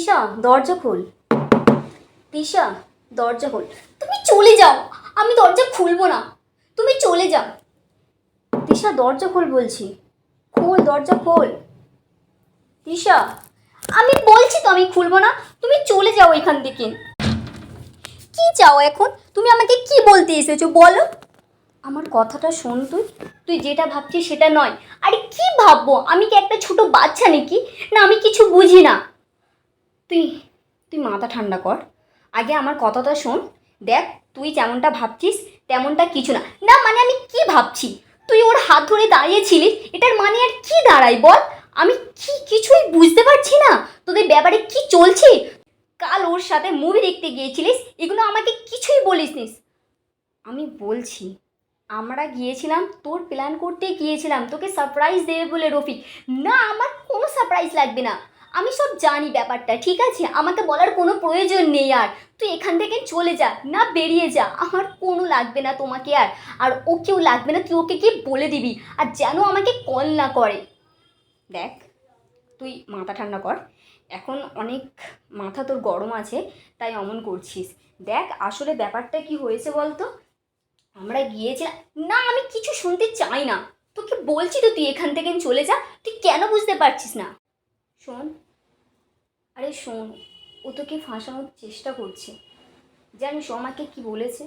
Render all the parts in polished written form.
তিশা দরজা খোল। তিশা দরজা খোল। তুমি চলে যাও, আমি দরজা খুলবো না, তুমি চলে যাও। তিশা দরজা খোল বলছি, খোল দরজা খোল। তিশা আমি বলছি তো আমি খুলবো না, তুমি চলে যাও এখান থেকে। কি চাও এখন? তুমি আমাকে কি বলতে এসেছো বলো? আমার কথাটা শোন, তুই তুই যেটা ভাবছিস সেটা নয়। আরে কি ভাববো? আমি কি একটা ছোট বাচ্চা নাকি? না আমি কিছু বুঝি না। তুই তুই মাথা ঠান্ডা কর, আগে আমার কথাটা শোন। দেখ তুই যেমনটা ভাবছিস তেমনটা কিছু না। না মানে আমি কি ভাবছি, তুই ওর হাত ধরে দাঁড়িয়েছিলিস, এটার মানে আর কি দাঁড়ায় বল? আমি কি কিছুই বুঝতে পারছি না তোদের ব্যাপারে কি চলছে। কাল ওর সাথে মুভি দেখতে গিয়েছিলিস, এগুলো আমাকে কিছুই বলিসনিস। আমি বলছি আমরা গিয়েছিলাম, তোর প্ল্যান করতে গিয়েছিলাম তোকে সারপ্রাইজ দেবে বলে রফিক। না আমার কোনো সারপ্রাইজ লাগবে না, আমি সব জানি ব্যাপারটা, ঠিক আছে? আমাকে বলার কোনো প্রয়োজন নেই। আর তুই এখান থেকে চলে যা, না বেরিয়ে যা, আমার কোনো লাগবে না তোমাকে। আর ওকেও লাগবে না, তুই ওকে কি বলে দিবি, আর যেন আমাকে কল না করে। দেখ তুই মাথা ঠান্ডা কর, এখন অনেক মাথা তোর গরম আছে তাই অমন করছিস। দেখ আসলে ব্যাপারটা কি হয়েছে বলতো, আমরা গিয়েছিলাম। না আমি কিছু শুনতে চাই না, তোকে বলছি তো তুই এখান থেকে চলে যা। তুই কেন বুঝতে পারছিস না? শোন, আরে শোন, ও তোকে ফাঁসানোর চেষ্টা করছে। জানিস ও আমাকে কি বলেছে?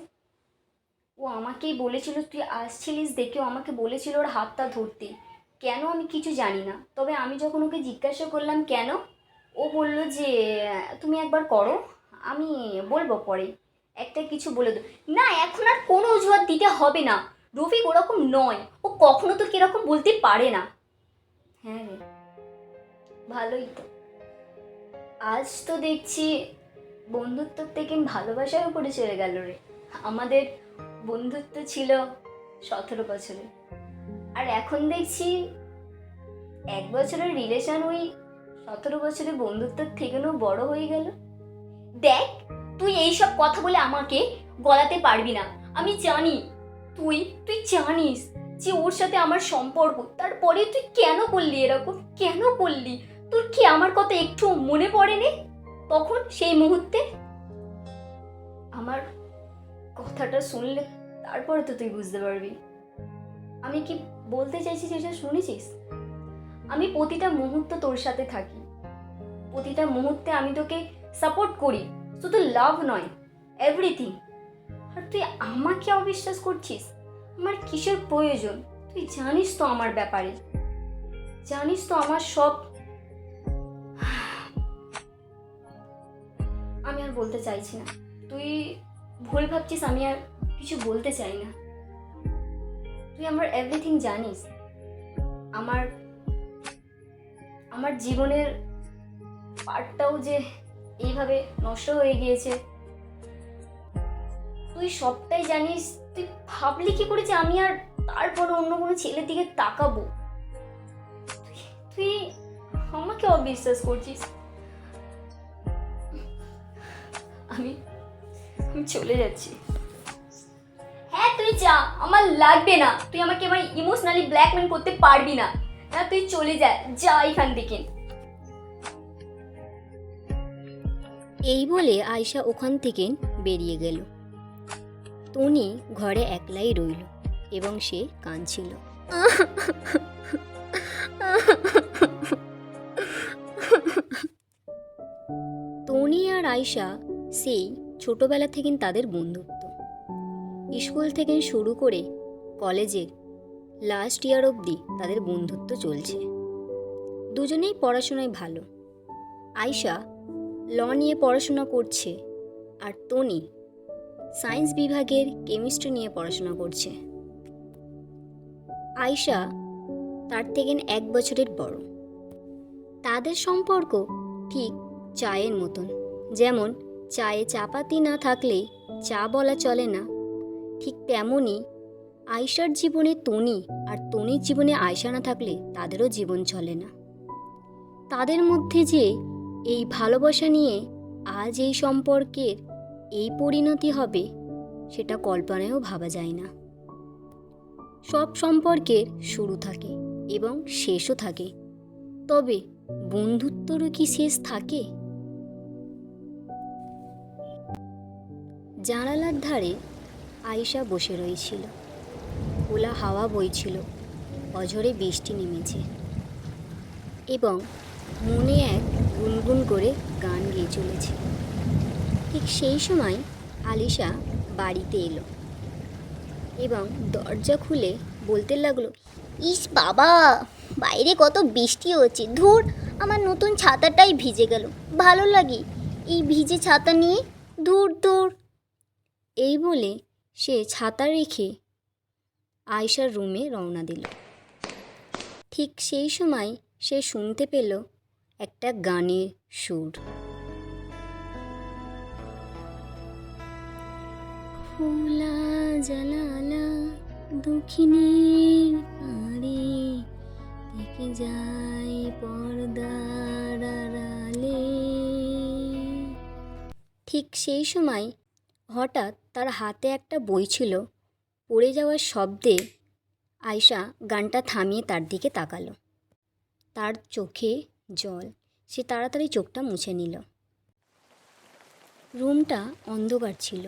ও আমাকেই বলেছিল তুই আসছিলিস দেখে, ও আমাকে বলেছিল ওর হাতটা ধরতে। কেন আমি কিছু জানি না, তবে আমি যখন ওকে জিজ্ঞাসা করলাম কেন, ও বলল যে তুমি একবার করো, আমি বলবো পরে, একটা কিছু বলে দো। না এখন আর কোনো অজুহাত দিতে হবে না, রফিক ওরকম নয়, ও কখনো তো কিরকম বলতে পারে না। হ্যাঁ রে, ভালোই তো। আজ তো দেখছি বন্ধুত্ব থেকে ভালোবাসার উপরে চলে গেল রে। আমাদের বন্ধুত্ব ছিল 17 বছরে, আর এখন দেখছি 1 বছরের রিলেশন ওই 17 বছরের বন্ধুত্বের থেকেও বড় হয়ে গেল। দেখ তুই এইসব কথা বলে আমাকে গলাতে পারবি না। আমি জানি তুই তুই জানিস যে ওর সাথে আমার সম্পর্ক, তারপরে তুই কেন করলি এরকম, কেন করলি? তোর কি আমার কথা একটু মনে পড়েনি তখন সেই মুহূর্তে? আমার কথাটা শুনলে তারপরে তো তুই বুঝতে পারবি আমি কি বলতে চাইছি, সেটা শুনেছিস? আমি প্রতিটা মুহূর্ত তোর সাথে থাকি, প্রতিটা মুহূর্তে আমি তোকে সাপোর্ট করি, শুধু লাভ নয়, এভরিথিং। আর তুই আমাকে অবিশ্বাস করছিস? আমার কিসের প্রয়োজন? তুই জানিস তো আমার ব্যাপারে, জানিস তো আমার সব। আমি আর বলতে চাইছি না, তুই ভুল ভাবছিস, আমি আর কিছু বলতে চাই না। তুই আমার এভরিথিং জানিস, আমার আমার জীবনের পার্টটাও যে এইভাবে নষ্ট হয়ে গিয়েছে তুই সবটাই জানিস। তুই ভাবলি কি করে যে আমি আর তারপর অন্য কোনো ছেলের দিকে তাকাবো? তুই আমাকে অবিশ্বাস করছিস। আমি আমি চলে যাচ্ছি। হ্যাঁ তুই যা, আমার লাগবে না, তুই আমাকে এবার ইমোশনালি ব্ল্যাকমেল করতে পারবি না। না তুই চলে যা, যা এখান থেকে। এই বলে আয়শা ওখান থেকে বেরিয়ে গেল। টনি ঘরে একলাই রইল এবং সে কাঁদছিল। টনি আর আয়শা সেই ছোটবেলা থেকে তাদের বন্ধুত্ব, স্কুল থেকে শুরু করে কলেজের লাস্ট ইয়ার অবধি তাদের বন্ধুত্ব চলছে। দুজনেই পড়াশোনায় ভালো। আয়শা ল নিয়ে পড়াশোনা করছে আর টনি সায়েন্স বিভাগের কেমিস্ট্রি নিয়ে পড়াশোনা করছে। আয়শা তার থেকে 1 বছরের বড়। তাদের সম্পর্ক ঠিক চায়ের মতন, যেমন চায়ে চাপাতি না থাকলে চা বলা চলে না, ঠিক তেমনই আয়শার জীবনে টনি আর টনির জীবনে আয়শা না থাকলে তাদেরও জীবন চলে না। তাদের মধ্যে যে এই ভালোবাসা নিয়ে আজ এই সম্পর্কের এই পরিণতি হবে সেটা কল্পনায়ও ভাবা যায় না। সব সম্পর্কের শুরু থাকে এবং শেষও থাকে, তবে বন্ধুত্বরও কি শেষ থাকে? জানালার ধারে আয়েশা বসে রয়েছিল। খোলা হাওয়া বইছিল, অঝরে বৃষ্টি নেমেছে এবং মনে এক গুনগুন করে গান গেয়ে চলেছে। ঠিক সেই সময় আলিশা বাড়িতে এলো এবং দরজা খুলে বলতে লাগলো, ইস বাবা, বাইরে কত বৃষ্টি হচ্ছে, ধুর, আমার নতুন ছাতাটাই ভিজে গেল, ভালো লাগে এই ভিজে ছাতা নিয়ে, দূর দূর। এই বলে সে ছাতা রেখে আয়েশার রুমে রওনা দিল। ঠিক সেই সময় সে শুনতে পেল একটা গানের সুর। ফুলা জালালা দক্ষিণের পাড়ে থেকে যায় পর্দার আড়ালে। ঠিক সেই সময় হঠাৎ তার হাতে একটা বই ছিল, পড়ে যাওয়ার শব্দে আয়েশা গানটা থামিয়ে তার দিকে তাকালো। তার চোখে জল, সে তাড়াতাড়ি চোখটা মুছে নিল। রুমটা অন্ধকার ছিল,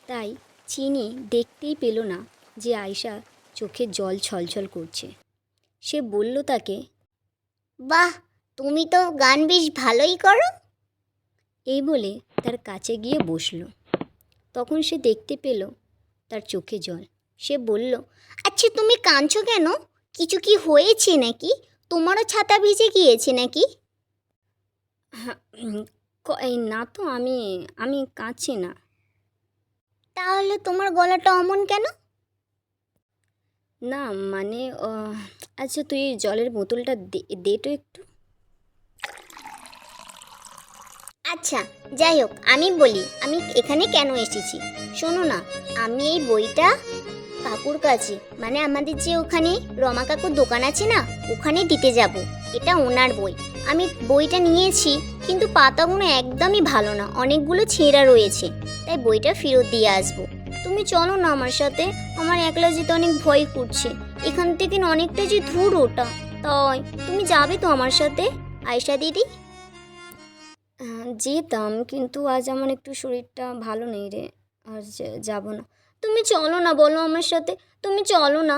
তাই চিনি দেখতেই পেল না যে আয়েশা চোখে জল ছলছল করছে। সে বলল তাকে, বাহ, তুমি তো গান বেশ ভালোই করো। এই বলে তার কাছে গিয়ে বসল। তখন সে দেখতে পেল তার চোখে জল। সে বলল, আচ্ছা তুমি কাঁদছো কেন? কিছু কি হয়েছে নাকি? তোমারও ছাতা ভিজে গিয়েছে নাকি? না তো, আমি কাঁদছি না। তাহলে তোমার গলাটা অমন কেন? না মানে, আচ্ছা তুই জলের বোতলটা দে তো একটু। আচ্ছা যাই হোক, আমি বলি আমি এখানে কেন এসেছি। শোনো না, আমি এই বইটা কাকুর কাছে, মানে আমাদের যে ওখানে রমা কাকুর দোকান আছে না, ওখানে দিতে যাব। এটা ওনার বই। আমি বইটা নিয়েছি, কিন্তু পাতাগুলো একদমই ভালো না, অনেকগুলো ছেঁড়া রয়েছে, তাই বইটা ফেরত দিয়ে আসবো। তুমি চলো না আমার সাথে, আমার একলা যেতে অনেক ভয় করছে, এখান থেকে অনেকটা যে দূর ওটা, তাই তুমি যাবে তো আমার সাথে আয়েশা দিদি? যেতাম, কিন্তু আজ আমার একটু শরীরটা ভালো নেই রে, আর যাব না। তুমি চলো না, বলো আমার সাথে, তুমি চলো না।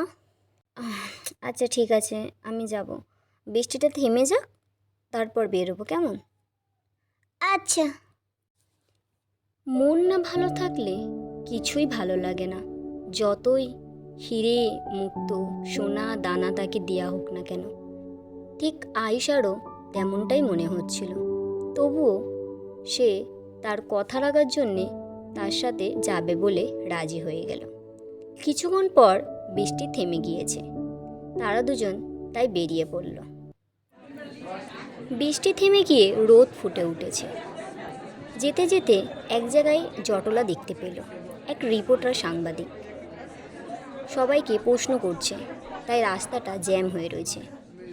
আচ্ছা ঠিক আছে, আমি যাব, বৃষ্টিটা থেমে যাক, তারপর বেরোবো, কেমন? আচ্ছা। মন না ভালো থাকলে কিছুই ভালো লাগে না, যতই হিরে মুক্ত সোনা দানা তাকে দেয়া হোক না কেন। ঠিক আয়েশারও তেমনটাই মনে হচ্ছিল। তবুও সে তার কথা রাখার জন্যে তার সাথে যাবে বলে রাজি হয়ে গেল। কিছুক্ষণ পর বৃষ্টি থেমে গিয়েছে, তারা দুজন তাই বেরিয়ে পড়ল। বৃষ্টি থেমে গিয়ে রোদ ফুটে উঠেছে। যেতে যেতে এক জায়গায় জটলা দেখতে পেল, এক রিপোর্টার সাংবাদিক সবাইকে প্রশ্ন করছে, তাই রাস্তাটা জ্যাম হয়ে রয়েছে।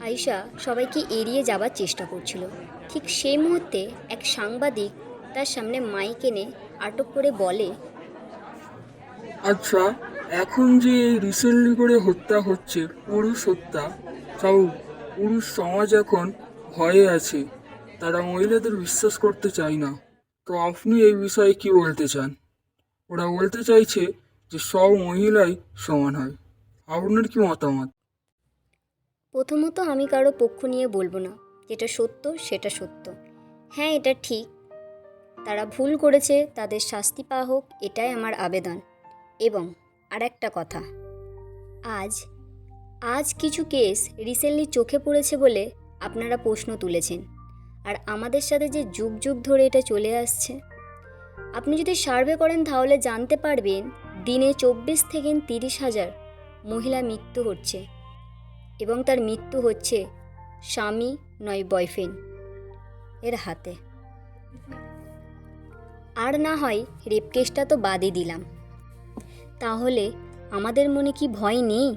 আয়েশা সবাইকে এড়িয়ে যাবার চেষ্টা করছিল। ঠিক সেই মুহূর্তে এক সাংবাদিক তার সামনে মাইক এনে আটক করে বলে, আচ্ছা, এখন যে এই রিসেন্টলি করে হত্যা হচ্ছে, পুরুষ হত্যা, তাও পুরুষ সমাজ এখন ভয়ে আছে, তারা মহিলাদের বিশ্বাস করতে চায় না। তো আপনি এই বিষয়ে কি বলতে চান? ওরা বলতে চাইছে যে সব মহিলাই সমান হয়। আপনার কি মতামত? প্রথমত আমি কারো পক্ষ নিয়ে বলবো না, যেটা সত্য সেটা সত্য। হ্যাঁ, এটা ঠিক, তারা ভুল করেছে, তাদের শাস্তি পাওয়া হোক, এটাই আমার আবেদন। এবং আর একটা কথা, আজ কিছু কেস রিসেন্টলি চোখে পড়েছে বলে আপনারা প্রশ্ন তুলেছেন, আর আমাদের সাথে যে যুগ যুগ ধরে এটা চলে আসছে, আপনি যদি সার্ভে করেন তাহলে জানতে পারবেন দিনে 24 থেকে 30,000 মহিলা মৃত্যু হচ্ছে, এবং তার মৃত্যু হচ্ছে স্বামী নয় বয়ফ্রেন্ড এর হাতে। আর না হয় রেপ কেসটা তো বাদই দিলাম, তাহলে আমাদের মনে কি ভয় নেই?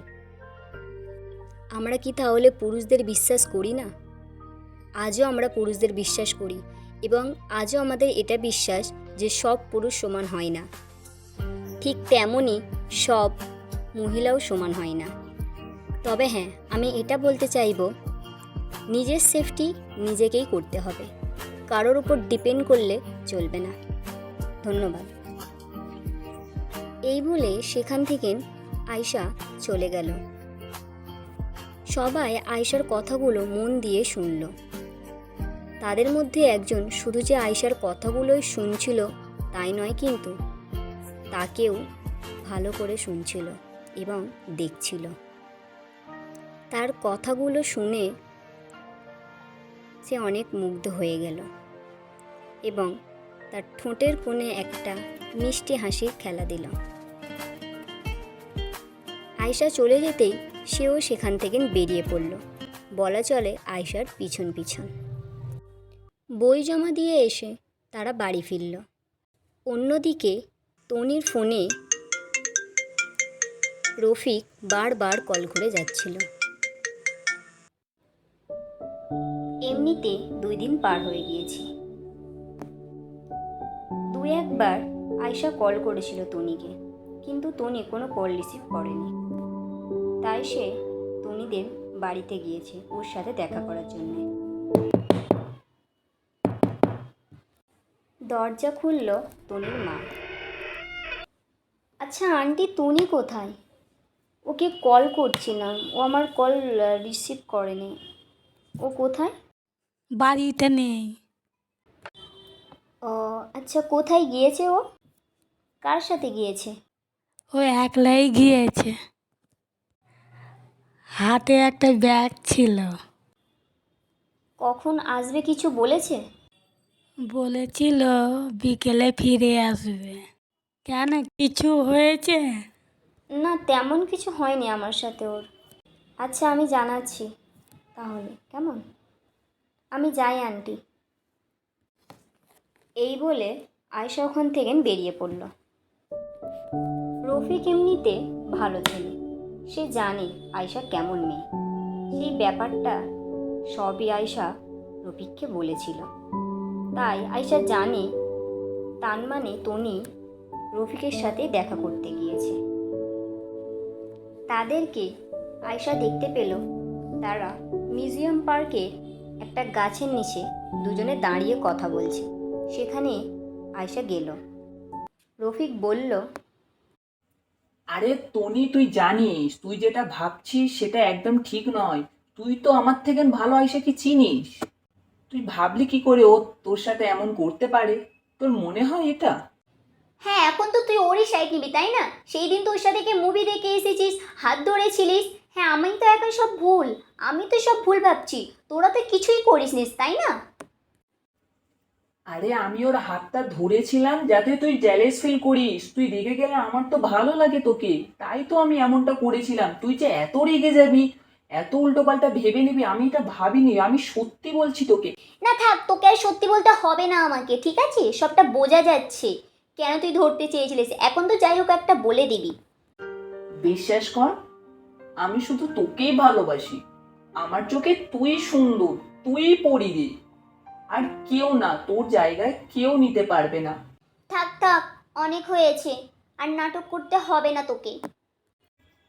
আমরা কি তাহলে পুরুষদের বিশ্বাস করি না? আজও আমরা পুরুষদের বিশ্বাস করি, এবং আজও আমাদের এটা বিশ্বাস যে সব পুরুষ সমান হয় না, ঠিক তেমনই সব মহিলাও সমান হয় না। তবে হ্যাঁ, আমি এটা বলতে চাইব, নিজের সেফটি নিজেকেই করতে হবে, কারোর উপর ডিপেন্ড করলে চলবে না। ধন্যবাদ। এই বলে সেখান থেকে আয়শা চলে গেল। সবাই আয়শার কথাগুলো মন দিয়ে শুনল। তাদের মধ্যে একজন শুধু যে আয়শার কথাগুলোই শুনছিল তাই নয়, কিন্তু তাকেও ভালো করে শুনছিল এবং দেখছিল। তার কথাগুলো শুনে সে অনেক মুগ্ধ হয়ে গেল এবং তার ঠোঁটের কোণে একটা মিষ্টি হাসির খেলা দিল। আয়শা চলে যেতেই সেও সেখান থেকে বেরিয়ে পড়ল, বলা চলে আয়শার পিছন পিছন। বই জমা দিয়ে এসে তারা বাড়ি ফিরল। অন্যদিকে তনির ফোনে রফিক বারবার কল করে যাচ্ছিল। এমনিতে 2 দিন পার হয়ে গিয়েছে। 2-1বার আয়শা কল করেছিল তনিকে, কিন্তু তনি কোনো কল রিসিভ করেনি। তাই সে তনিদের বাড়িতে গিয়েছে ওর সাথে দেখা করার জন্য। দরজা খুলল তনির মা। আচ্ছা আন্টি, তনি কোথায়? ওকে কল করছিলাম, ও আমার কল রিসিভ করেনি। ও কোথায়? বাড়িতে নেই। ও আচ্ছা, কোথায় গিয়েছে ও? কার সাথে গিয়েছে? ও একলাই গিয়েছে। হাতে একটা ব্যাগ ছিল। কখন আসবে কিছু বলেছে? বলেছিল বিকেলে ফিরে আসবে। কেন, কিছু হয়েছে? না, তেমন কিছু হয়নি আমার সাথে ওর। আচ্ছা আমি জানাচ্ছি তাহলে, কেমন? আমি যাই আন্টি। এই বলে আয়শা ওখান থেকে বেরিয়ে পড়ল। রফিক এমনিতে ভালো ছেলে, সে জানে আয়শা কেমন মেয়ে। সেই ব্যাপারটা সবই আয়শা রফিককে বলেছিল। তাই আয়শা জানে তার মানে তনি রফিকের সাথে দেখা করতে গিয়েছে। তাদেরকে আয়শা দেখতে পেল তারা মিউজিয়াম পার্কে একটা গাছের নিচে দুজনে দাঁড়িয়ে কথা বলছে। সেখানে আয়শা গেল। রফিক বলল, আরে টনি, তুই জানিস তুই যেটা ভাবছিস সেটা একদম ঠিক নয়। তুই তো আমার থেকে ভালো আয়শাকে চিনিস। তুই ভাবলি কি করে ও তোর সাথে এমন করতে পারে? তোর মনে হয় এটা? হ্যাঁ, এখন তো তুই ওরই সাইড নিবি তাই না? সেই দিন তো ওর সাথে গিয়ে মুভি দেখে এসেছিস, হাত ধরেছিলিস। হ্যাঁ, আমি তো এখন সব ভুল, আমি তো সব ভুল ভাবছি, তোরা তো কিছুই করিসনিস তাই না? আরে আমি ওর হাতটা ধরেছিলাম যাতে তুই জেলাস ফিল করিস। তুই রেগে গেলে আমার তো ভালো লাগে তোকে, তাই তো আমি এমনটা করেছিলাম। তুই যে এত রেগে যাবি, এত উল্টোপাল্টা ভেবে নিবি, আমি এটা ভাবিনি। আমি সত্যি বলছি তোকে। না থাক, তোকে আর সত্যি বলতে হবে না আমাকে, ঠিক আছে? সবটা বোঝা যাচ্ছে কেন তুই ধরতে চেয়েছিলিস। এখন তো যাই হোক একটা বলে দিবি। বিশ্বাস কর, আমি শুধু তোকেই ভালোবাসি। আমার চোখে তুই সুন্দর, তুই পরিদি, আর কেউ না। তোর জায়গায় কেউ নিতে পারবে না। থাক থাক, অনেক হয়েছে, আর নাটক করতে হবে না তোকে।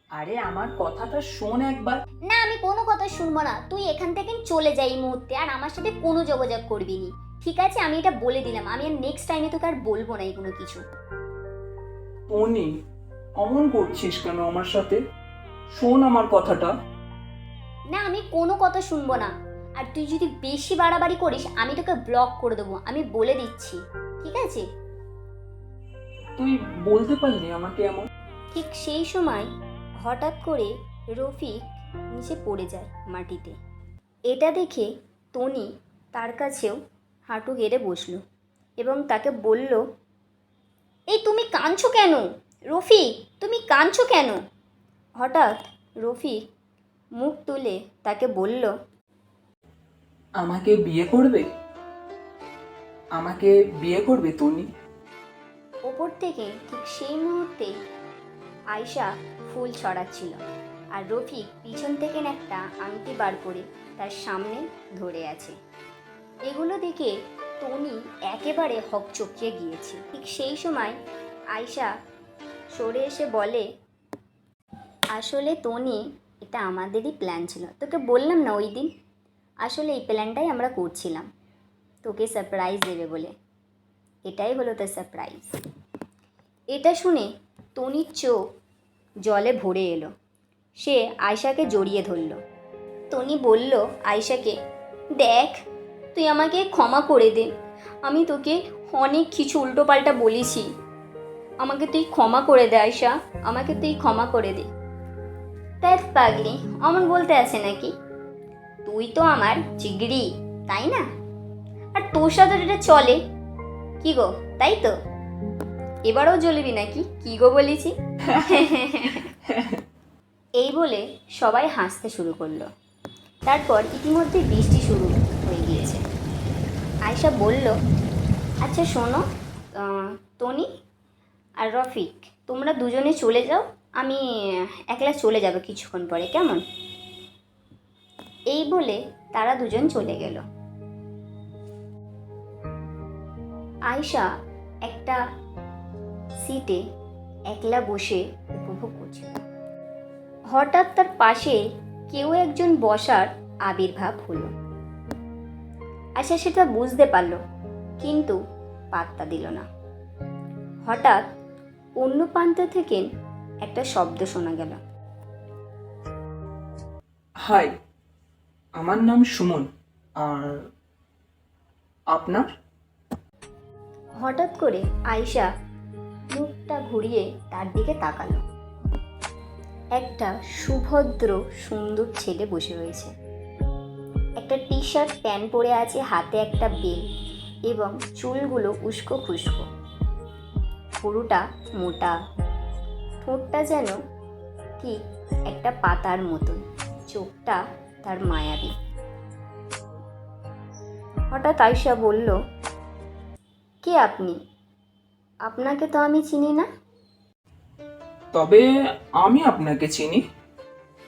আরে আমার কথাটা শোন একবার। না, আমি কোনো কথা শুনবো না, তুই এখান থেকে চলে যাই এই মুহূর্তে, আর আমার সাথে কোনো যোগাযোগ করবি নি, ঠিক আছে? আমি এটা বলে দিলাম, আমি আর নেক্সট টাইমে তোকে আর বলবো না এই কোনো কিছু। টনি, অমন করছিস কেন আমার সাথে? শোন আমার কথাটা। না, আমি কোনো কথা শুনবো না, আর তুই যদি বেশি বাড়াবাড়ি করিস আমি তোকে ব্লক করে দেবো, আমি বলে দিচ্ছি, ঠিক আছে? তুই বলতে পারলি আমাকে এমন? ঠিক সেই সময় হঠাৎ করে রফিক নিচে পড়ে যায় মাটিতে। এটা দেখে টনি তার কাছেও হাঁটু গেড়ে বসল এবং তাকে বলল, এই তুমি কাঁদছো কেন? রফিক, তুমি কাঁদছো কেন? হঠাৎ রফিক মুখ তুলে তাকে বলল, আমাকে বিয়ে করবে? আমাকে বিয়ে করবে টনি? ওপর থেকে ঠিক সেই মুহূর্তে আয়শা ফুল ছড়াচ্ছিল, আর রফিক পিছন থেকে একটা আংটি বার করে তার সামনে ধরে আছে। এগুলো দেখে টনি একেবারে হকচকিয়ে গিয়েছে। ঠিক সেই সময় আয়শা সরে এসে বলে, আসলে টনি, এটা আমাদেরই প্ল্যান ছিল, তোকে বললাম না ওই দিন? আসলে এই প্ল্যানটাই আমরা করছিলাম তোকে সারপ্রাইজ দেবে বলে। এটাই হলো তার সারপ্রাইজ। এটা শুনে টনির চোখ জলে ভরে এলো। সে আয়শাকে জড়িয়ে ধরল। টনি বলল আয়শাকে, দেখ, তুই আমাকে ক্ষমা করে দে, আমি তোকে অনেক কিছু উল্টোপাল্টা বলেছি, আমাকে তুই ক্ষমা করে দে আয়শা, আমাকে তুই ক্ষমা করে দে। দেখ পাগলি, অমন বলতে আছে নাকি? তুই তো আমার জিগরি, তাই না? আর তোর সাথে এটা চলে কি গো, তাই তো? এবারও জ্বলবি নাকি, কি গো বলেছি? এই বলে সবাই হাসতে শুরু করলো। তারপর ইতিমধ্যে বৃষ্টি শুরু হয়ে গিয়েছে। আয়শা বলল, আচ্ছা শোনো, টনি আর রফিক, তোমরা দুজনে চলে যাও, আমি একলা চলে যাব কিছুক্ষণ পরে, কেমন? এই বলে তারা দুজন চলে গেল। আয়শা একটা সিটে একলা বসে উপভোগ করছিল। হঠাৎ তার পাশে কেউ একজন বসার আবির্ভাব হলো। আয়শা সেটা বুঝতে পারল, কিন্তু পাত্তা দিল না। হঠাৎ অন্য প্রান্ত থেকে একটা শব্দ শোনা গেল। হাই, আমার নাম সুমন। আর আপনার? হঠাৎ করে আয়শা মুখটা ঘুরিয়ে তার দিকে তাকালো। একটা সুভদ্র সুন্দর ছেলে বসে রয়েছে। একটা টি শার্ট প্যান্ট পরে আছে, হাতে একটা বেল, এবং চুলগুলো উস্কো খুস্কো, পুরোটা মোটা, ঠোঁটটা যেন ঠিক একটা পাতার মতন, চোখটা তার মায়াবী। হঠাৎ আয়শা বলল, কে আপনি? আপনাকে তো আমি চিনি না। তবে আমি আপনাকে চিনি,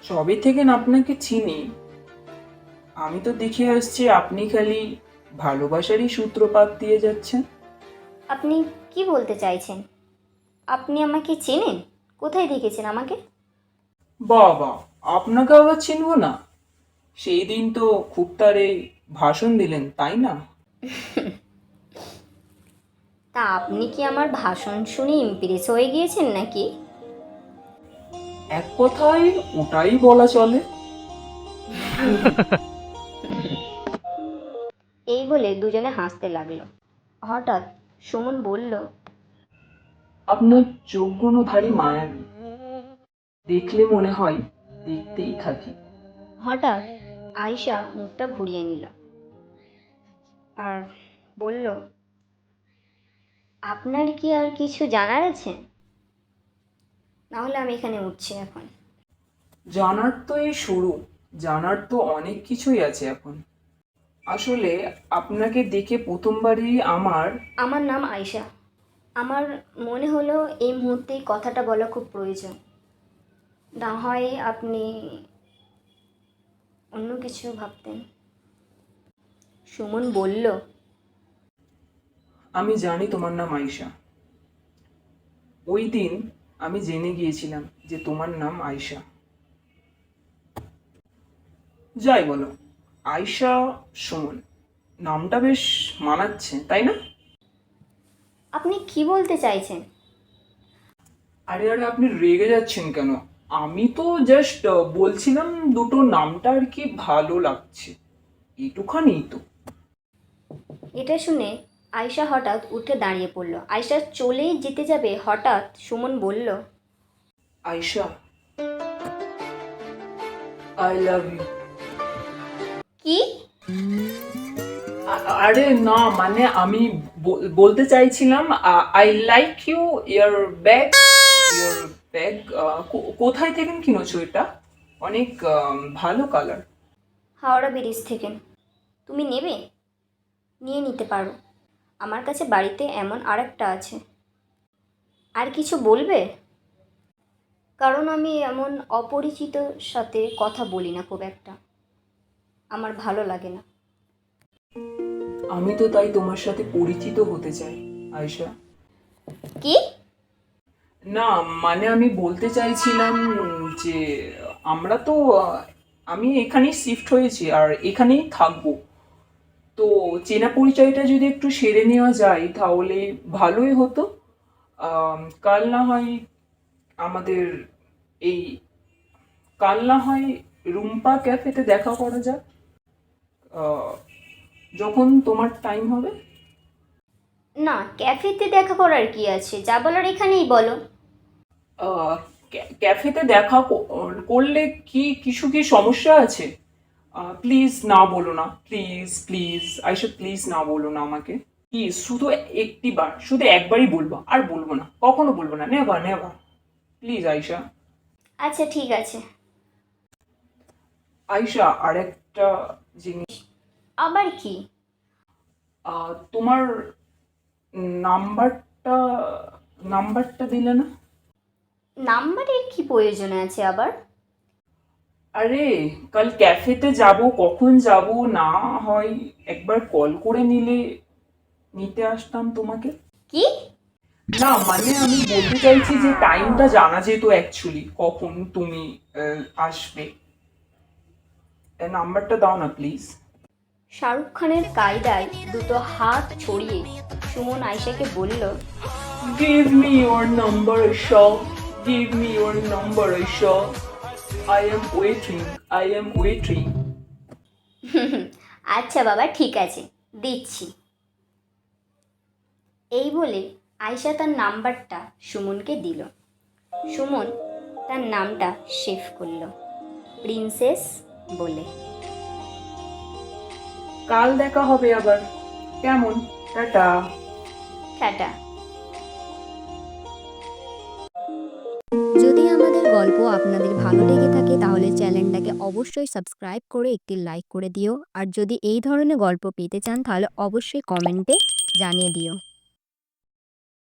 সবই থেকে আপনাকে চিনি। আমি তো দেখে আসছি আপনি খালি ভালোবাসারই সূত্রপাত দিয়ে যাচ্ছেন। আপনি কি বলতে চাইছেন? আপনি আমাকে চেনেন? কোথায় দেখেছেন আমাকে? বাবা, আপনাকে আবার চিনবো না? সেই দিন তো খুব তারে ভাষণ দিলেন, তাই না? তা আপনি কি আমার ভাষণ শুনে ইমপ্রেস হয়ে গিয়েছেন নাকি? এক কথায় ওটাই বলা চলে। এই বলে দুজনে হাসতে লাগলো। হঠাৎ সুমন বলল, আপনার চোখগুলো ভারী মায়াবী, দেখলে মনে হয় দেখতেই থাকি। হঠাৎ আয়শা মুখটা ঘুরিয়ে নিল আর বলল, আপনার কি আর কিছু জানার আছে? নাহলে আমি এখানে উঠছি এখন। জানার তো এই শুরু, জানার তো অনেক কিছুই আছে এখন। আসলে আপনাকে দেখে প্রথমবারই আমার নাম আয়শা। আমার মনে হলো এই মুহূর্তে এই কথাটা বলা খুব প্রয়োজন। না হয় আপনি অন্য কিছু ভাবতেন। সুমন বলল, আমি জানি তোমার নাম আয়শা। ওই দিন আমি জেনে গিয়েছিলাম যে তোমার নাম আয়শা। যাই বলো, আয়শা সুমন নামটা বেশ মানাচ্ছে, তাই না? আপনি কি বলতে চাইছেন? আরে আরে, আপনি রেগে যাচ্ছেন কেন? আমি তো জাস্ট বলছিলাম দুটো নামটা আর কি ভালো লাগছে, এইটুখানি তো। এটা শুনে আয়শা হঠাৎ উঠে দাঁড়িয়ে পড়ল। আয়শা চলেই যেতে যাবে, হঠাৎ সুমন বলল, আয়শা, আই লাভ ইউ। কি? আরে না, মানে আমি বলতে চাইছিলাম I like you, your bag. Your bag কোথায় থেকে কিনেছো এটা? অনেক ভালো কালার। হাওড়া ব্রিজ থেকে। তুমি নেবে? নিয়ে নিতে পারো, আমার কাছে বাড়িতে এমন আরেকটা আছে। আর কিছু বলবে? কারণ আমি এমন অপরিচিতর সাথে কথা বলি না খুব একটা, আমার ভালো লাগে না। আমি তো তাই তোমার সাথে পরিচিত হতে চাই আয়শা। কি? না, মানে আমি বলতে চাইছিলাম যে আমরা তো আমি এখানেই শিফট হয়েছি আর এখানেই থাকবো, তো চেনা পরিচয়টা যদি একটু সেরে নেওয়া যায় তাহলে ভালোই হতো। কাল না হয় আমাদের এই কাল না হয় রুম্পা ক্যাফেতে দেখা করা যাক, যখন তোমার টাইম হবে। না, ক্যাফেতে দেখা করার কি আছে, যা বলার এখানেই বলো। ক্যাফেতে দেখা করলে কিছু কি সমস্যা আছে? প্লিজ না বলো না, প্লিজ প্লিজ আইসা, প্লিজ না বলো না আমাকে, প্লিজ। শুধু একটি বার, শুধু একবারই বলবো, আর বলবো না, কখনো বলবো না, নেভার নেভার, প্লিজ আইসা। আচ্ছা ঠিক আছে। আইসা, আরেকটা জিনিস, আবার কি? তোমার নাম্বারটা নাম্বারটা দিলে না? নাম্বারের কি প্রয়োজন আছে আবার? আরে কাল ক্যাফেতে যাব, কখন যাব, না হয় একবার কল করে নিতে আসতাম তোমাকে। কি? না মানে আমি বলতে চাইছি যে টাইমটা জানা যেত অ্যাকচুয়ালি, কখন তুমি আসবে। নাম্বারটা দাও না প্লিজ। শাহরুখ খানের কায়দায় দুটো হাত ছড়িয়ে সুমন আয়শাকে বলল, give me your number Ayesha, give me your number Ayesha, I am waiting, I am waiting. আচ্ছা বাবা ঠিক আছে, দিচ্ছি। এই বলে আয়শা তার নাম্বারটা সুমনকে দিল। সুমন তার নামটা সেভ করলো, প্রিন্সেস বলে। কাল দেখা হবে আবার, কেমন? টাটা। টাটা। যদি আমাদের গল্প আপনাদের ভালো লেগে থাকে তাহলে চ্যানেলটাকে অবশ্যই সাবস্ক্রাইব করে একটি লাইক করে দিও। আর যদি এই ধরনের গল্প পেতে চান তাহলে অবশ্যই কমেন্টে জানিয়ে দিও।